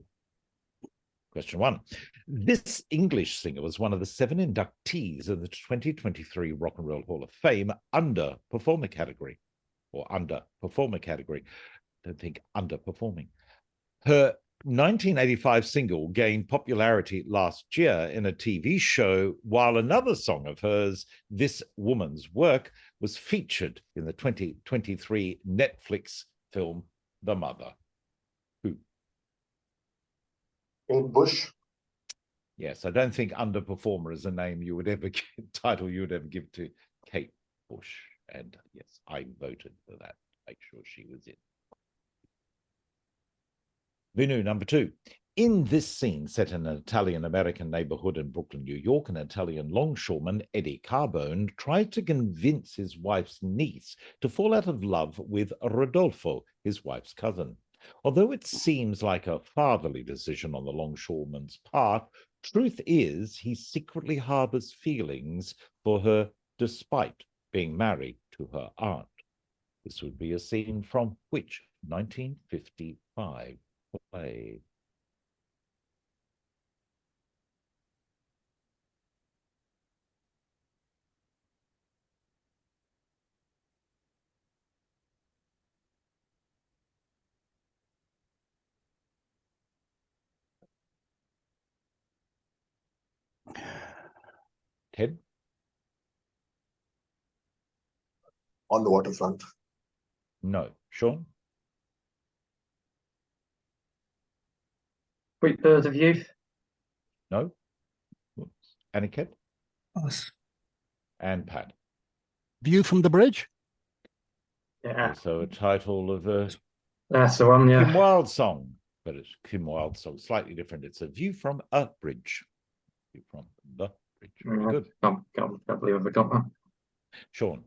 Question 1. This English singer was one of the 7 inductees of the 2023 Rock and Roll Hall of Fame under performer category. Don't think underperforming. Her 1985 single gained popularity last year in a TV show, while another song of hers, This Woman's Work, was featured in the 2023 Netflix film The Mother. Who? Kate Bush. Yes, I don't think underperformer is a name you would ever title you would ever give to Kate Bush. And yes, I voted for that. Make sure she was in. Vinoo, number 2. In this scene set in an Italian-American neighborhood in Brooklyn, New York, an Italian longshoreman, Eddie Carbone, tried to convince his wife's niece to fall out of love with Rodolfo, his wife's cousin. Although it seems like a fatherly decision on the longshoreman's part, truth is he secretly harbors feelings for her despite being married to her aunt. This would be a scene from which 1955 play? Ted? On the waterfront. No. Sean? Sweet Birds of Youth. No. Whoops. Aniket? Pass. And Pat. View from the bridge. Yeah, So a title of a that's the one. Kim Yeah. Wilde song, but it's Kim Wilde song, slightly different. It's a view from a bridge. View from the bridge. Very good. Can't believe I forgot that. Sean,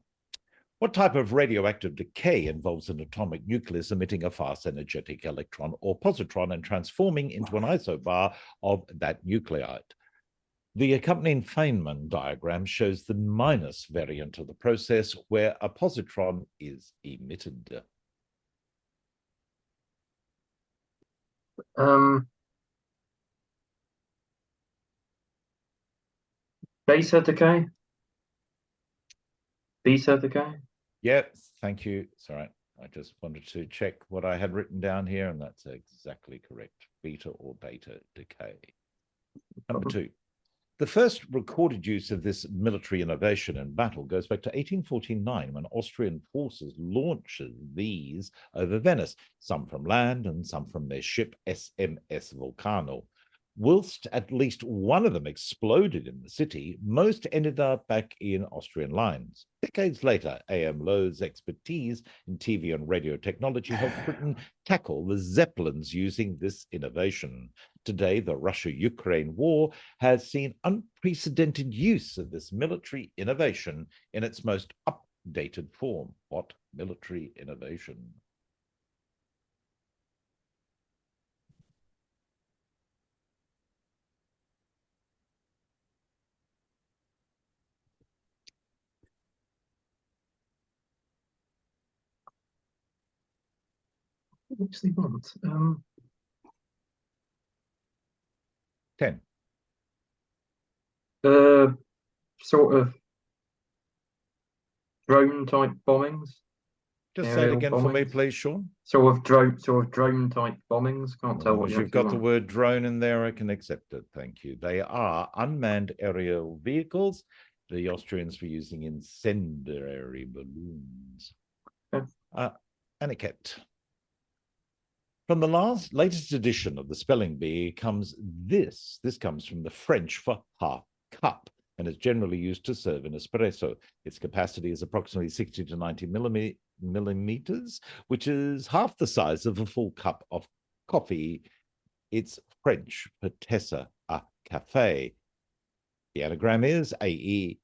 what type of radioactive decay involves an atomic nucleus emitting a fast energetic electron or positron and transforming into an isobar of that nuclide? The accompanying Feynman diagram shows the minus variant of the process where a positron is emitted. Beta decay. Beta decay. Yep, thank you. It's all right. I just wanted to check what I had written down here, and that's exactly correct. Beta or beta decay. Number 2. The first recorded use of this military innovation in battle goes back to 1849 when Austrian forces launched these over Venice, some from land and some from their ship SMS Vulcano. Whilst at least one of them exploded in the city, most ended up back in Austrian lines. Decades later, A.M. Lowe's expertise in TV and radio technology helped Britain tackle the Zeppelins using this innovation. Today, the Russia-Ukraine war has seen unprecedented use of this military innovation in its most updated form. What military innovation? What's the want? 10. Sort of drone type bombings. Just say it Aerial again for me, bombings. please, Sean. Sort of drone type bombings. Can't As tell long what as you you've actually got the want. word drone in there, I can accept it. Thank you. They are unmanned aerial vehicles. The Austrians were using incendiary balloons. Okay. Aniket. From the latest edition of the spelling bee comes this. This comes from the French for half cup and is generally used to serve an espresso. Its capacity is approximately 60 to 90 millimeters, which is half the size of a full cup of coffee. It's French for tessa a café. The anagram is AESDESITM.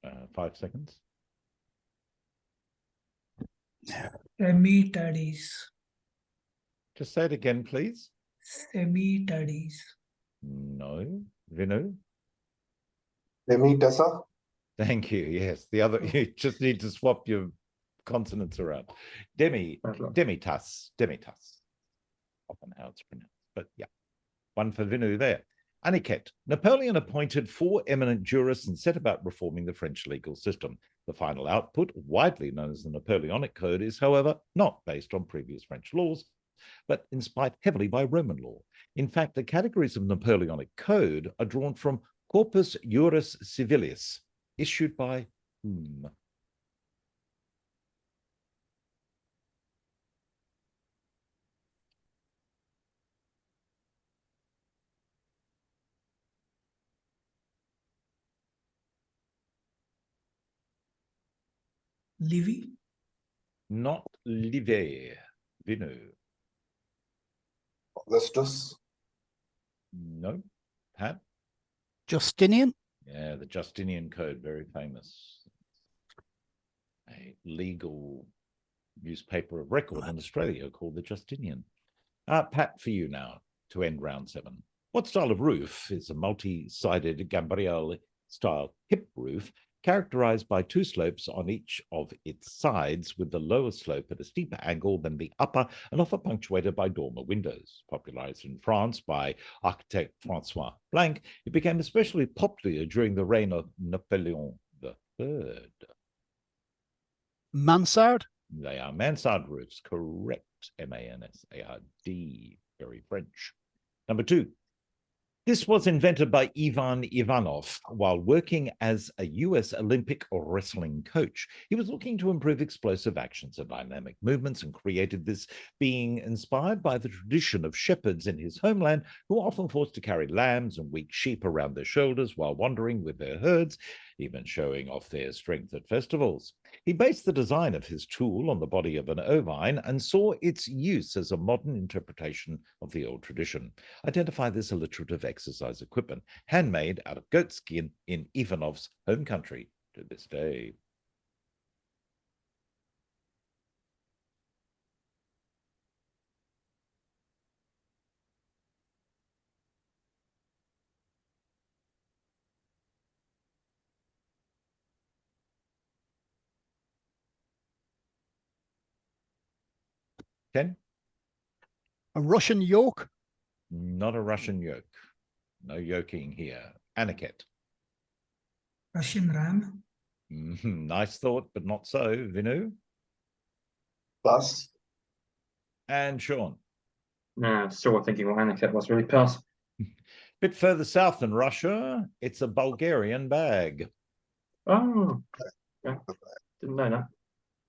Uh, 5 seconds. Semi-tuddies. Just say it again, please. Semi-tuddies. No. Vinoo? Tessa? Thank you. Yes. The other, you just need to swap your consonants around. Demitas. Often how it's pronounced. But yeah. One for Vinoo there. Aniket. Napoleon appointed 4 eminent jurists and set about reforming the French legal system. The final output, widely known as the Napoleonic Code, is, however, not based on previous French laws, but inspired heavily by Roman law. In fact, the categories of Napoleonic Code are drawn from Corpus Juris Civilis, issued by whom? Livy. Not Livy. Vinoo. Augustus. No. Pat? Justinian. Yeah, the Justinian Code, very famous. A legal newspaper of record in Australia called the Justinian. Pat, for you now, to end round 7. What style of roof is a multi-sided gambrel style hip roof, characterized by two slopes on each of its sides, with the lower slope at a steeper angle than the upper and often punctuated by dormer windows. Popularized in France by architect Francois Blanc, it became especially popular during the reign of Napoleon III. Mansard? They are mansard roofs, correct. Mansard, very French. Number 2. This was invented by Ivan Ivanov while working as a US Olympic wrestling coach. He was looking to improve explosive actions and dynamic movements and created this, being inspired by the tradition of shepherds in his homeland who were often forced to carry lambs and weak sheep around their shoulders while wandering with their herds, even showing off their strength at festivals. He based the design of his tool on the body of an ovine and saw its use as a modern interpretation of the old tradition. Identify this alliterative exercise equipment, handmade out of goat skin in Ivanov's home country to this day. Ken? A Russian yoke? Not a Russian yoke. No yoking here. Aniket? Russian ram. Nice thought, but not so. Vinoo? Pass. And Sean? Still thinking what Aniket was, really. Pass. Bit further south than Russia, it's a Bulgarian bag. Oh, yeah. Didn't know that.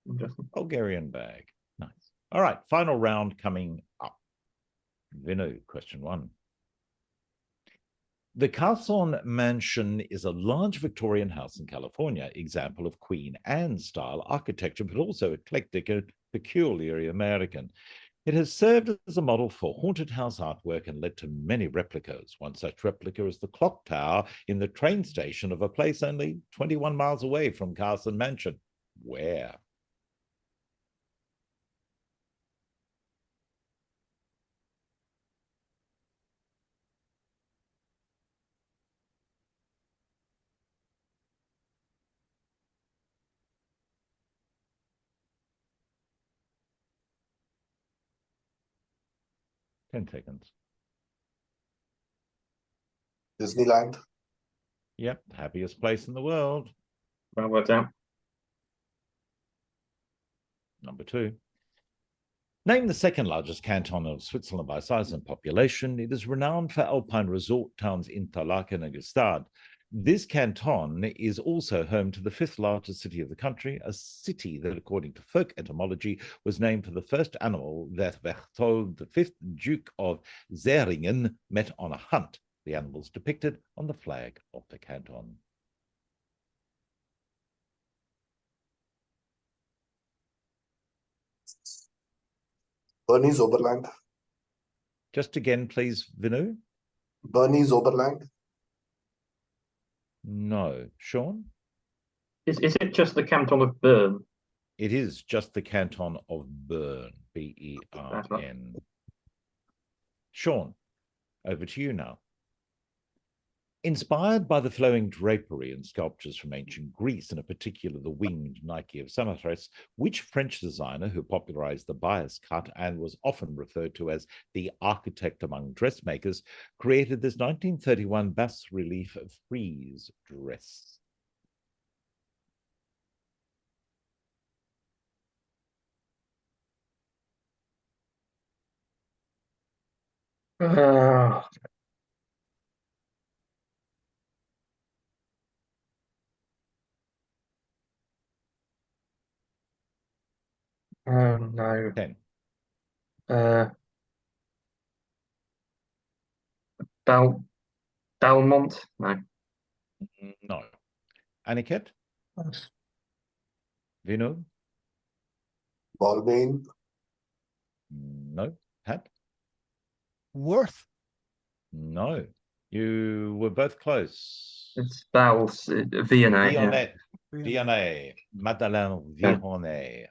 Interesting. Bulgarian bag. Nice. All right, final round coming up. Vinoo, question 1. The Carson Mansion is a large Victorian house in California, example of Queen Anne-style architecture, but also eclectic and peculiarly American. It has served as a model for haunted house artwork and led to many replicas. One such replica is the clock tower in the train station of a place only 21 miles away from Carson Mansion. Where? Ten seconds. Disneyland. Yep, happiest place in the world. Well worked out. Number 2. Named the second largest canton of Switzerland by size and population, it is renowned for alpine resort towns Interlaken and Gstaad. This canton is also home to the 5th largest city of the country, a city that, according to folk etymology, was named for the first animal that Berthold V, Duke of Zeringen, met on a hunt. The animals depicted on the flag of the canton. Bernese Oberland. Just again, please, Vinoo. Bernese Oberland. No. Sean? Is it just the canton of Bern? It is just the canton of Bern, B-E-R-N. That's right. Sean, over to you now. Inspired by the flowing drapery and sculptures from ancient Greece, and in particular the winged Nike of Samothrace, which French designer who popularized the bias cut and was often referred to as the architect among dressmakers, created this 1931 bas-relief frieze dress? Oh, no. 10. Belmont? No. No. Aniket? Pass. Vinoo? Balmain. No. Pat? Worth? No. You were both close. It's Bowles, Vienna. Yeah. Vionnet. Vionnet. Madeleine Vionnet.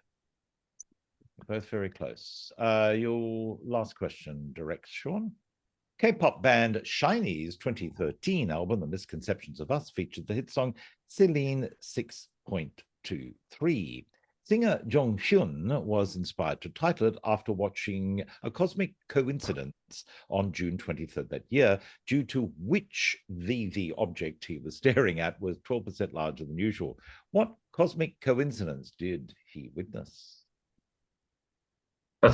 Both very close. Your last question, direct, Sean. K-pop band SHINee's 2013 album, The Misconceptions of Us, featured the hit song Celine 6.23. Singer Jong Hyun was inspired to title it after watching A Cosmic Coincidence on June 23rd that year, due to which the object he was staring at was 12% larger than usual. What cosmic coincidence did he witness? A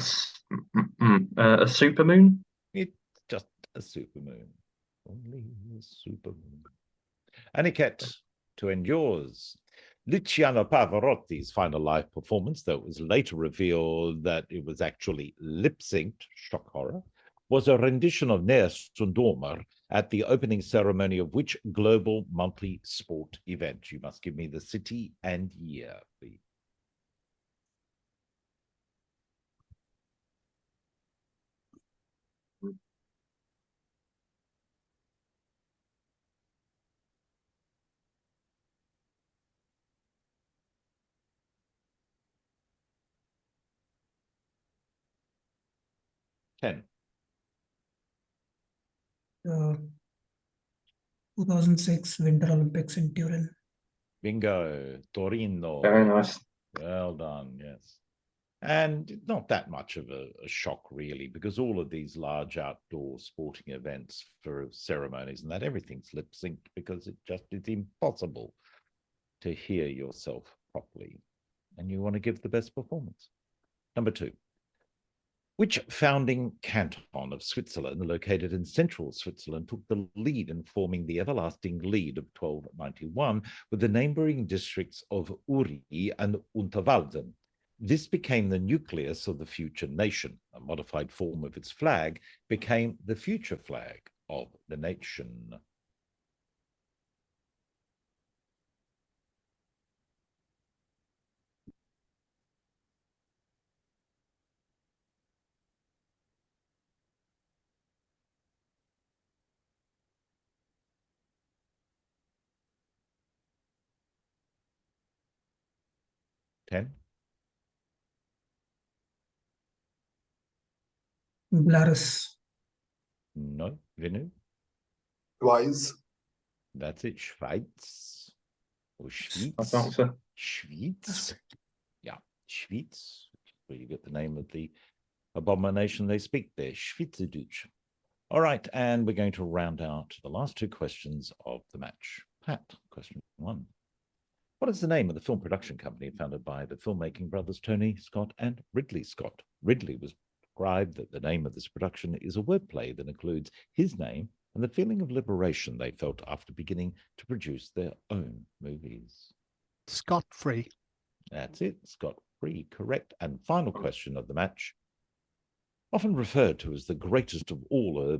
supermoon? It's just a supermoon. Only a supermoon. Aniket, to end yours. Luciano Pavarotti's final live performance, though it was later revealed that it was actually lip-synced, shock horror, was a rendition of Ner Sundormer at the opening ceremony of which global monthly sport event? You must give me the city and year, please. Ten. 2006 Winter Olympics in Turin. Bingo. Torino. Very nice. Well done, yes. And not that much of a shock, really, because all of these large outdoor sporting events for ceremonies and that, everything's lip-synced because it just is impossible to hear yourself properly. And you want to give the best performance. Number 2. Which founding canton of Switzerland, located in central Switzerland, took the lead in forming the everlasting lead of 1291 with the neighboring districts of Uri and Unterwalden? This became the nucleus of the future nation. A modified form of its flag became the future flag of the nation. Ten. Glarus. No. Vinoo? Twice. That's it. Schweiz. Or Schwyz. That's answer. Schwyz. Yeah, Schwyz. Where you get the name of the abomination they speak there. Schweizerdeutsch. All right, and we're going to round out the last 2 questions of the match. Pat, question 1. What is the name of the film production company founded by the filmmaking brothers Tony Scott and Ridley Scott? Ridley was described that the name of this production is a wordplay that includes his name and the feeling of liberation they felt after beginning to produce their own movies. Scot-free. That's it, Scot-free, correct. And final question of the match. Often referred to as the greatest of all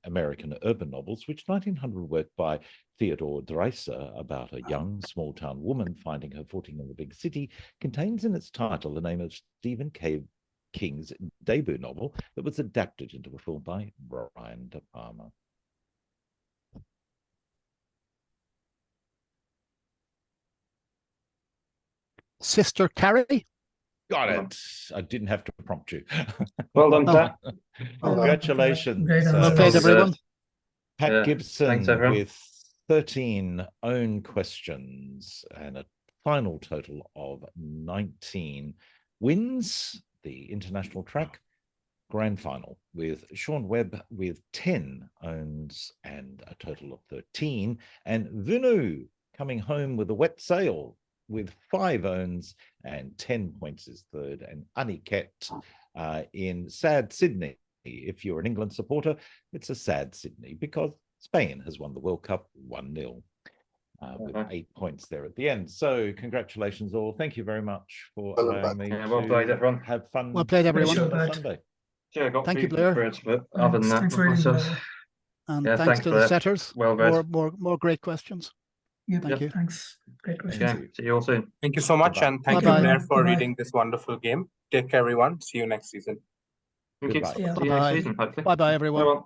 American urban novels, which 1900 work by Theodore Dreiser about a young small-town woman finding her footing in the big city, contains in its title the name of Stephen King's debut novel that was adapted into a film by Brian De Palma. Sister Carrie. Got it. I didn't have to prompt you. Well done, Pat. Congratulations. Great answer. Well played, everyone. Pat Yeah, Gibson thanks, everyone. with 13 own questions and a final total of 19 wins the international track grand final, with Sean Webb with 10 owns and a total of 13, and Vinoo coming home with a wet sail with 5 owns and 10 points is third, and Aniket in sad Sydney. If you're an England supporter, it's a sad Sydney because Spain has won the World Cup 1-0 with 8 points there at the end. So congratulations all. Thank you very much for Well done, allowing Pat. me Yeah, well to played, everyone. have fun. Well played, everyone. Sure, on Pat. Sunday. Yeah, I got Thank you, beat Blair. birds, but other than that, Thanks for reading, myself. Blair. And Yeah, thanks thanks, to the Blair. setters. Well read. More great questions. Yep. Thank you. Thanks. Great Okay, questions. see you all soon. Thank you so much, Goodbye. and thank Bye-bye. you, Blair, for Bye-bye. reading this wonderful game. Take care, everyone. See you next season. Thank you. Goodbye. See you next Bye-bye. season, hopefully. Bye-bye, everyone. Bye-bye.